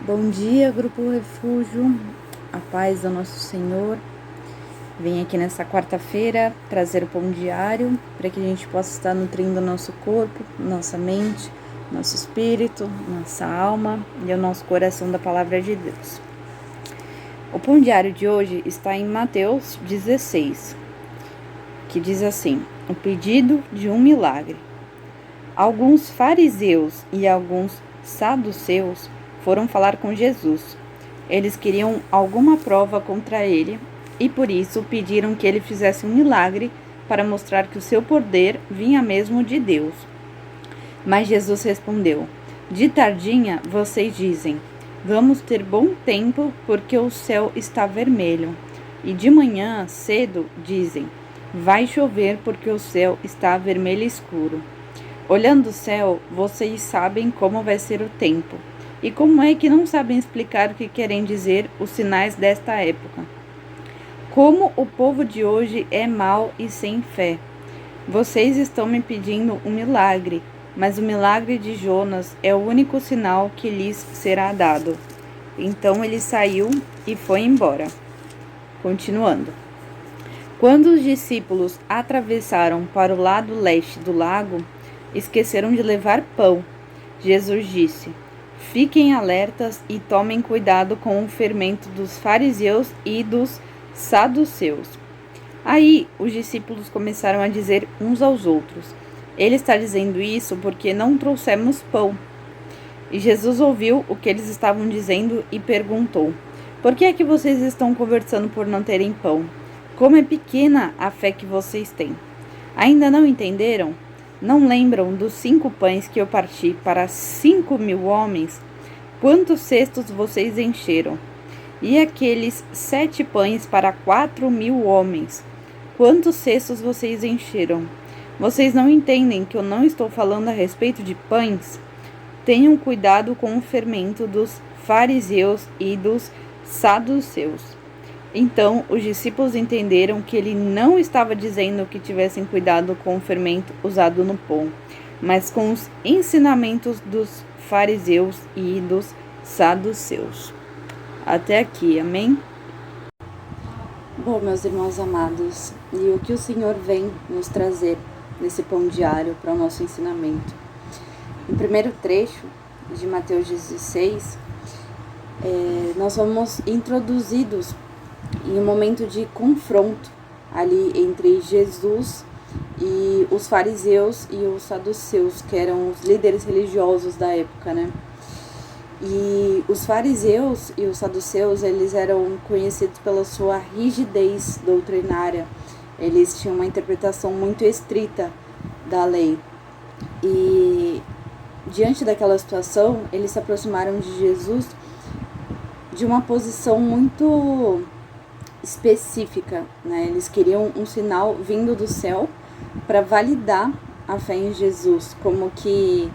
Bom dia, Grupo Refúgio, a paz do nosso Senhor. Vem aqui nessa quarta-feira trazer o pão diário para que a gente possa estar nutrindo o nosso corpo, nossa mente, nosso espírito, nossa alma e o nosso coração da palavra de Deus. O pão diário de hoje está em Mateus 16, que diz assim: o pedido de um milagre. Alguns fariseus e alguns saduceus foram falar com Jesus. Eles queriam alguma prova contra ele e por isso pediram que ele fizesse um milagre para mostrar que o seu poder vinha mesmo de Deus. Mas Jesus respondeu: de tardinha vocês dizem: vamos ter bom tempo porque o céu está vermelho. E de manhã cedo dizem: vai chover porque o céu está vermelho escuro. Olhando o céu, vocês sabem como vai ser o tempo. E como é que não sabem explicar o que querem dizer os sinais desta época? Como o povo de hoje é mau e sem fé. Vocês estão me pedindo um milagre, mas o milagre de Jonas é o único sinal que lhes será dado. Então ele saiu e foi embora. Continuando. Quando os discípulos atravessaram para o lado leste do lago, esqueceram de levar pão. Jesus disse: fiquem alertas e tomem cuidado com o fermento dos fariseus e dos saduceus. Aí os discípulos começaram a dizer uns aos outros: ele está dizendo isso porque não trouxemos pão. E Jesus ouviu o que eles estavam dizendo e perguntou: por que é que vocês estão conversando por não terem pão? Como é pequena a fé que vocês têm. Ainda não entenderam? Não lembram dos 5 pães que eu parti para 5.000 homens? Quantos cestos vocês encheram? E aqueles 7 pães para 4.000 homens? Quantos cestos vocês encheram? Vocês não entendem que eu não estou falando a respeito de pães? Tenham cuidado com o fermento dos fariseus e dos saduceus. Então os discípulos entenderam que ele não estava dizendo que tivessem cuidado com o fermento usado no pão, mas com os ensinamentos dos fariseus e dos saduceus. Até aqui, amém? Bom, meus irmãos amados, e o que o Senhor vem nos trazer nesse pão diário para o nosso ensinamento? No primeiro trecho de Mateus 16, nós somos introduzidos em um momento de confronto ali entre Jesus e os fariseus e os saduceus, que eram os líderes religiosos da época, né? E os fariseus e os saduceus, eles eram conhecidos pela sua rigidez doutrinária. Eles tinham uma interpretação muito estrita da lei. E diante daquela situação, eles se aproximaram de Jesus de uma posição muito específica, né? Eles queriam um sinal vindo do céu para validar a fé em Jesus, como que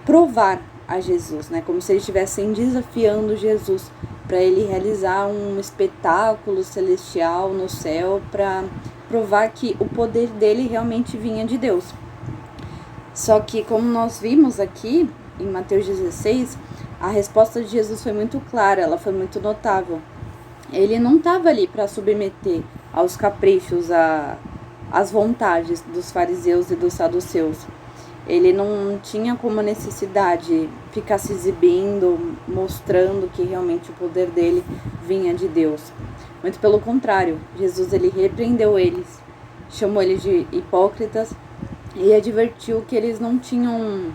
provar a Jesus, né? Como se eles estivessem desafiando Jesus para ele realizar um espetáculo celestial no céu para provar que o poder dele realmente vinha de Deus. Só que, como nós vimos aqui em Mateus 16, a resposta de Jesus foi muito clara, ela foi muito notável. Ele não estava ali para submeter aos caprichos, às vontades dos fariseus e dos saduceus. Ele não tinha como necessidade ficar se exibindo, mostrando que realmente o poder dele vinha de Deus. Muito pelo contrário, Jesus ele repreendeu eles, chamou eles de hipócritas e advertiu que eles não tinham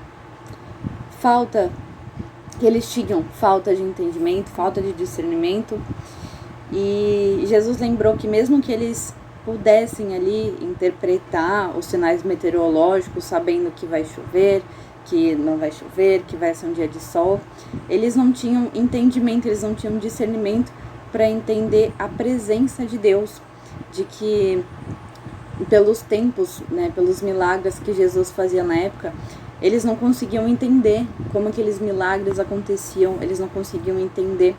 que eles tinham falta de entendimento, falta de discernimento. E Jesus lembrou que mesmo que eles pudessem ali interpretar os sinais meteorológicos, sabendo que vai chover, que não vai chover, que vai ser um dia de sol, eles não tinham entendimento, eles não tinham discernimento para entender a presença de Deus, de que pelos tempos, né, pelos milagres que Jesus fazia na época, eles não conseguiam entender como aqueles milagres aconteciam, eles não conseguiam entender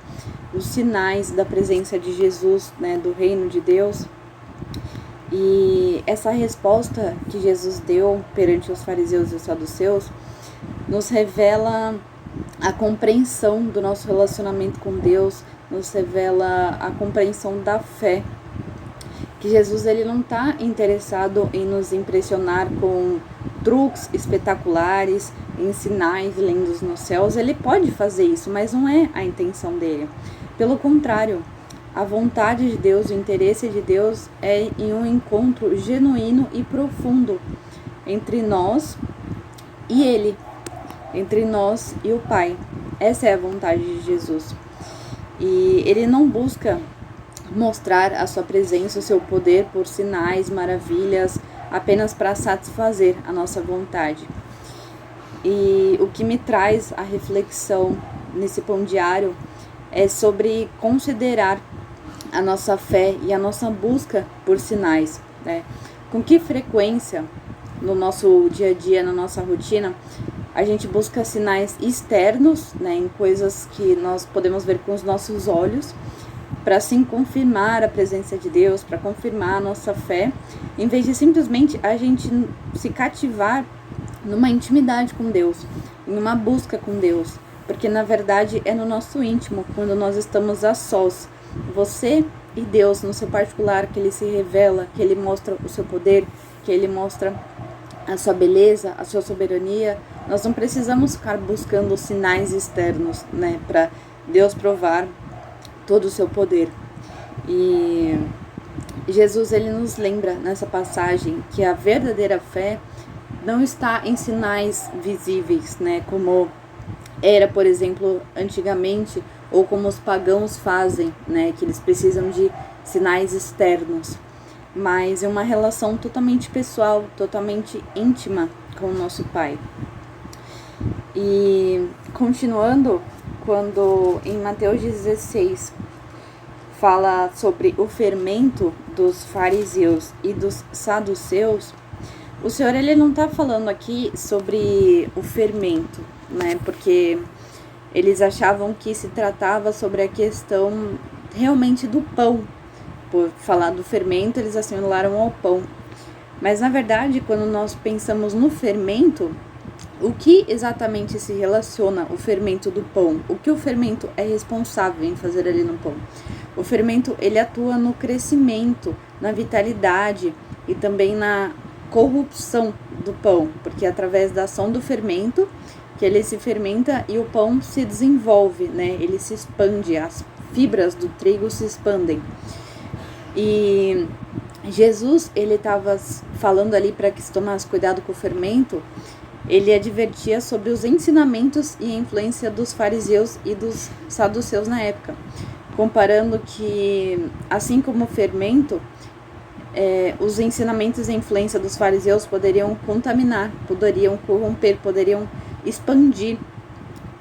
os sinais da presença de Jesus, né, do reino de Deus. E essa resposta que Jesus deu perante os fariseus e os saduceus nos revela a compreensão do nosso relacionamento com Deus, nos revela a compreensão da fé. Que Jesus ele não está interessado em nos impressionar com truques espetaculares, em sinais lindos nos céus. Ele pode fazer isso, mas não é a intenção dele. Pelo contrário, a vontade de Deus, o interesse de Deus é em um encontro genuíno e profundo entre nós e Ele, entre nós e o Pai. Essa é a vontade de Jesus. E Ele não busca mostrar a sua presença, o seu poder por sinais, maravilhas, apenas para satisfazer a nossa vontade. E o que me traz a reflexão nesse pão diário é sobre considerar a nossa fé e a nossa busca por sinais, né? Com que frequência no nosso dia a dia, na nossa rotina, a gente busca sinais externos, né, em coisas que nós podemos ver com os nossos olhos, para assim confirmar a presença de Deus, para confirmar a nossa fé, em vez de simplesmente a gente se cativar numa intimidade com Deus, em uma busca com Deus, porque na verdade é no nosso íntimo, quando nós estamos a sós, você e Deus no seu particular, que Ele se revela, que Ele mostra o seu poder, que Ele mostra a sua beleza, a sua soberania. Nós não precisamos ficar buscando sinais externos, né, para Deus provar todo o seu poder. E Jesus ele nos lembra nessa passagem que a verdadeira fé não está em sinais visíveis, né, como era, por exemplo, antigamente, ou como os pagãos fazem, né, que eles precisam de sinais externos, mas é uma relação totalmente pessoal, totalmente íntima com o nosso Pai. E continuando, quando em Mateus 16 fala sobre o fermento dos fariseus e dos saduceus, o Senhor ele não está falando aqui sobre o fermento, né? Porque eles achavam que se tratava sobre a questão realmente do pão. Por falar do fermento, eles assimilaram ao pão. Mas na verdade, quando nós pensamos no fermento, o que exatamente se relaciona o fermento do pão? O que o fermento é responsável em fazer ali no pão? O fermento ele atua no crescimento, na vitalidade e também na corrupção do pão, porque é através da ação do fermento que ele se fermenta e o pão se desenvolve, né? Ele se expande, as fibras do trigo se expandem. E Jesus, ele estava falando ali para que se tomasse cuidado com o fermento. Ele advertia sobre os ensinamentos e a influência dos fariseus e dos saduceus na época, comparando que, assim como o fermento, os ensinamentos e a influência dos fariseus poderiam contaminar, poderiam corromper, poderiam expandir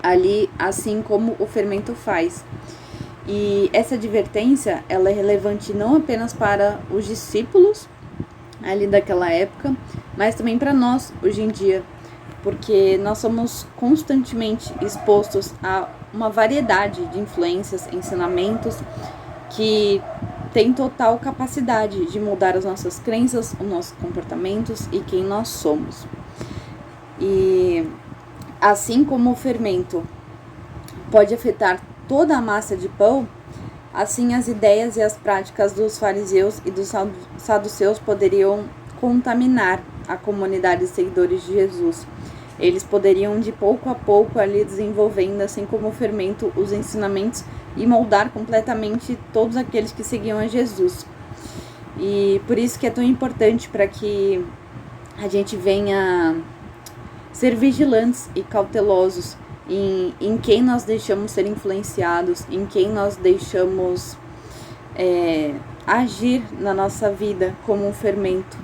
ali, assim como o fermento faz. E essa advertência, ela é relevante não apenas para os discípulos ali daquela época, mas também para nós hoje em dia, porque nós somos constantemente expostos a uma variedade de influências, ensinamentos que têm total capacidade de mudar as nossas crenças, os nossos comportamentos e quem nós somos. E assim como o fermento pode afetar toda a massa de pão, assim as ideias e as práticas dos fariseus e dos saduceus poderiam contaminar a comunidade de seguidores de Jesus. Eles poderiam de pouco a pouco ali desenvolvendo, assim como o fermento, os ensinamentos e moldar completamente todos aqueles que seguiam a Jesus. E por isso que é tão importante para que a gente venha ser vigilantes e cautelosos em quem nós deixamos ser influenciados, em quem nós deixamos agir na nossa vida como um fermento.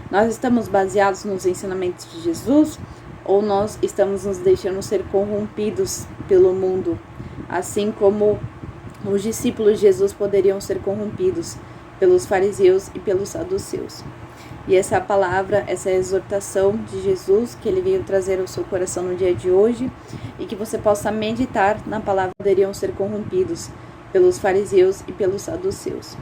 Nós estamos baseados nos ensinamentos de Jesus ou nós estamos nos deixando ser corrompidos pelo mundo, assim como os discípulos de Jesus poderiam ser corrompidos pelos fariseus e pelos saduceus. E essa é a palavra, essa é a exortação de Jesus que ele veio trazer ao seu coração no dia de hoje, e que você possa meditar na palavra. Poderiam ser corrompidos pelos fariseus e pelos saduceus.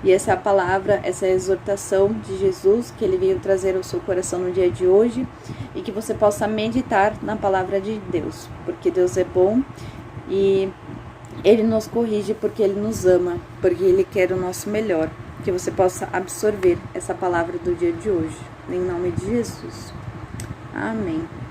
E essa é a palavra, essa é a exortação de Jesus que ele veio trazer ao seu coração no dia de hoje, e que você possa meditar na palavra de Deus, porque Deus é bom e ele nos corrige porque ele nos ama, porque ele quer o nosso melhor. Que você possa absorver essa palavra do dia de hoje, em nome de Jesus. Amém.